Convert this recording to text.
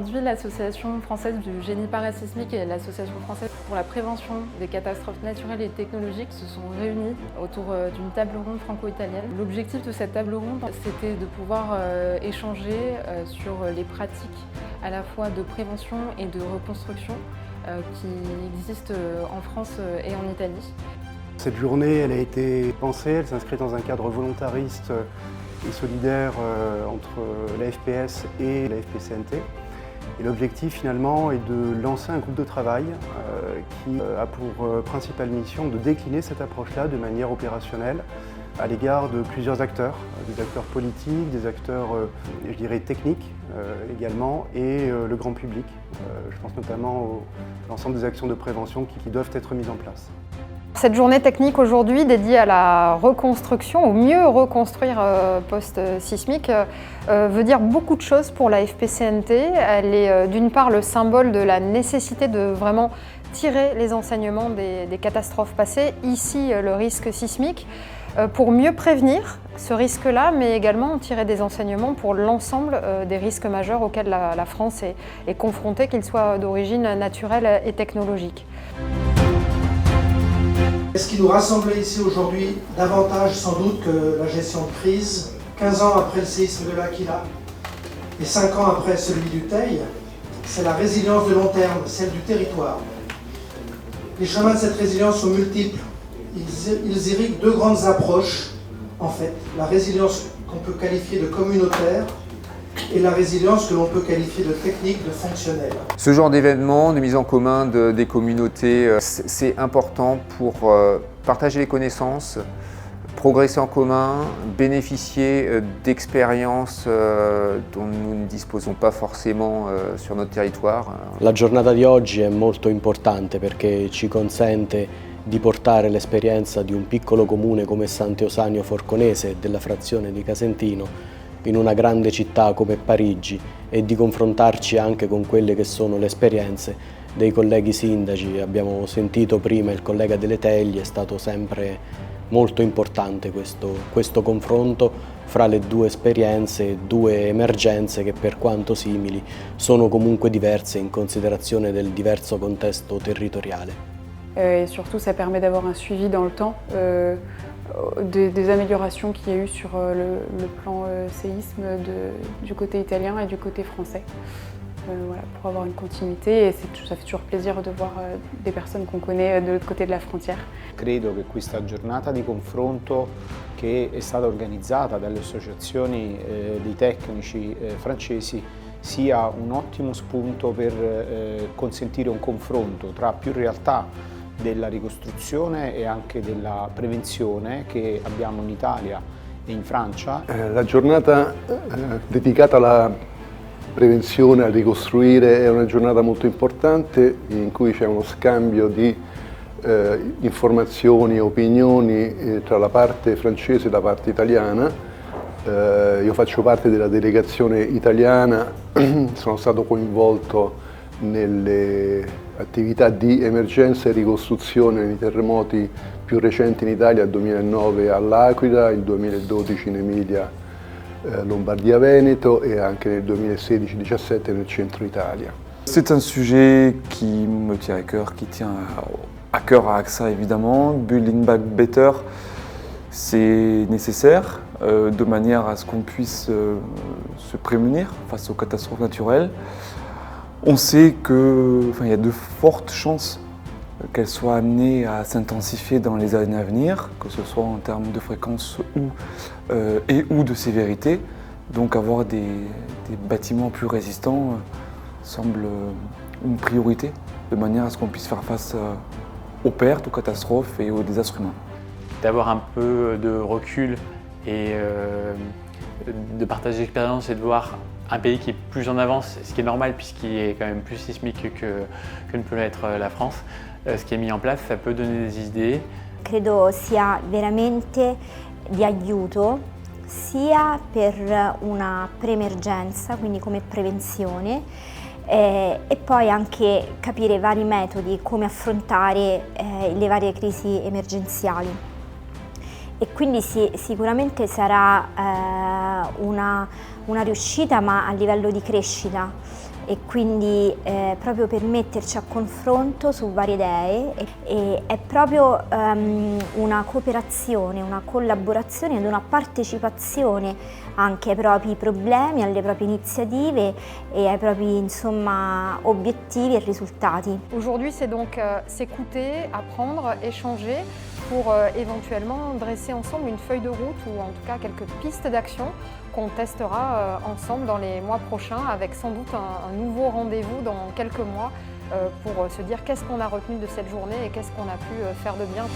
Aujourd'hui, l'Association française du génie parasismique et l'Association française pour la prévention des catastrophes naturelles et technologiques se sont réunis autour d'une table ronde franco-italienne. L'objectif de cette table ronde, c'était de pouvoir échanger sur les pratiques à la fois de prévention et de reconstruction qui existent en France et en Italie. Cette journée, elle a été pensée, elle s'inscrit dans un cadre volontariste et solidaire entre la FPS et la FPCNT. Et l'objectif finalement est de lancer un groupe de travail qui a pour principale mission de décliner cette approche-là de manière opérationnelle à l'égard de plusieurs acteurs, des acteurs politiques, des acteurs, je dirais, techniques également, et le grand public. Je pense notamment à l'ensemble des actions de prévention qui doivent être mises en place. Cette journée technique aujourd'hui dédiée à la reconstruction, au mieux reconstruire post-sismique, veut dire beaucoup de choses pour la FPCNT. Elle est d'une part le symbole de la nécessité de vraiment tirer les enseignements des catastrophes passées, ici le risque sismique, pour mieux prévenir ce risque-là, mais également tirer des enseignements pour l'ensemble des risques majeurs auxquels la France est confrontée, qu'ils soient d'origine naturelle et technologique. Ce qui nous rassemblait ici aujourd'hui, davantage sans doute que la gestion de crise, 15 ans après le séisme de l'Aquila et 5 ans après celui du Teil, c'est la résilience de long terme, celle du territoire. Les chemins de cette résilience sont multiples. Ils irriguent deux grandes approches, en fait. La résilience qu'on peut qualifier de communautaire et la résilience que l'on peut qualifier de technique, de fonctionnelle. Ce genre d'événement, de mise en commun des communautés, c'est important pour partager les connaissances, progresser en commun, bénéficier d'expériences dont nous ne disposons pas forcément sur notre territoire. La giornata di oggi è molto importante perché ci consente di portare l'esperienza di un piccolo comune come Sant'Eusanio Forconese e della frazione di Casentino in una grande città come Parigi e di confrontarci anche con quelle che sono le esperienze dei colleghi sindaci. Abbiamo sentito prima il collega Delle Teglie, è stato sempre molto importante questo confronto fra le due esperienze, due emergenze che per quanto simili sono comunque diverse in considerazione del diverso contesto territoriale. Et surtout ça permet d'avoir un suivi dans le temps des améliorations qu'il y a eu sur le plan séisme du côté italien et du côté français. Voilà, pour avoir une continuité et ça fait toujours plaisir de voir des personnes qu'on connaît de l'autre côté de la frontière. Credo che questa giornata di confronto che è stata organizzata dalle associazioni dei tecnici francesi sia un ottimo spunto per consentire un confronto tra più realtà della ricostruzione e anche della prevenzione che abbiamo in Italia e in Francia. La giornata dedicata alla prevenzione, a ricostruire, è una giornata molto importante in cui c'è uno scambio di informazioni e opinioni tra la parte francese e la parte italiana. Io faccio parte della delegazione italiana, sono stato coinvolto nelle attività di emergenza e ricostruzione nei terremoti più recenti in Italia, il 2009 all'Aquila, il 2012 in Emilia, Lombardia-Veneto et anche nel 2016-17 nel centro Italia. C'est un sujet qui me tient à cœur, qui tient à cœur à AXA évidemment. Building Back Better, c'est nécessaire de manière à ce qu'on puisse se prémunir face aux catastrophes naturelles. On sait qu'il y a de fortes chances qu'elles soient amenées à s'intensifier dans les années à venir, que ce soit en termes de fréquence ou de sévérité. Donc avoir des bâtiments plus résistants semble une priorité, de manière à ce qu'on puisse faire face aux pertes, aux catastrophes et aux désastres humains. D'avoir un peu de recul et de partager l'expérience et de voir un pays qui est plus en avance, ce qui est normal puisqu'il est quand même plus sismique que ne peut l'être la France, ce qui est mis en place, ça peut donner des idées. Credo sia veramente di aiuto sia per una pre-emergenza, quindi come prevenzione, e poi anche capire i vari metodi, come affrontare le varie crisi emergenziali. E quindi sicuramente sarà una riuscita, ma a livello di crescita e quindi proprio per metterci a confronto su varie idee e è proprio una cooperazione, una collaborazione ed una partecipazione anche ai propri problemi, alle proprie iniziative et ai propri obiettivi et résultats. Aujourd'hui, c'est donc s'écouter, apprendre, échanger pour éventuellement dresser ensemble une feuille de route ou en tout cas quelques pistes d'action qu'on testera ensemble dans les mois prochains avec sans doute un nouveau rendez-vous dans quelques mois pour se dire qu'est-ce qu'on a retenu de cette journée et qu'est-ce qu'on a pu faire de bien.